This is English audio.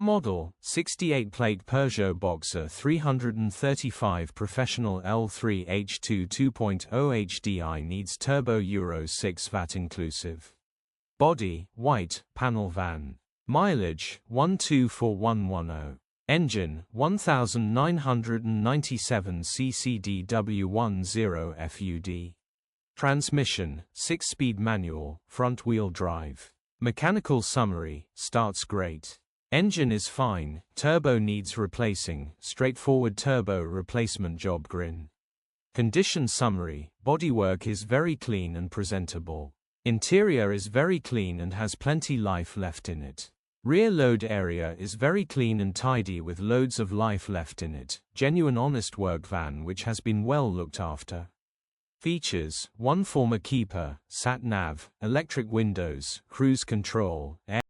model, 68-plate Peugeot Boxer 335 professional L3H2 2.0 Hdi needs turbo Euro 6 VAT inclusive. Body, white, panel van. Mileage, 124110. Engine, 1997 ccdw10 FUD. Transmission, 6-speed manual, front-wheel drive. Mechanical summary, starts great. Engine is fine, turbo needs replacing, straightforward turbo replacement job grin. Condition summary, bodywork is very clean and presentable. Interior is very clean and has plenty life left in it. Rear load area is very clean and tidy with loads of life left in it. Genuine honest work van which has been well looked after. Features, 1 former keeper, sat nav, electric windows, cruise control, air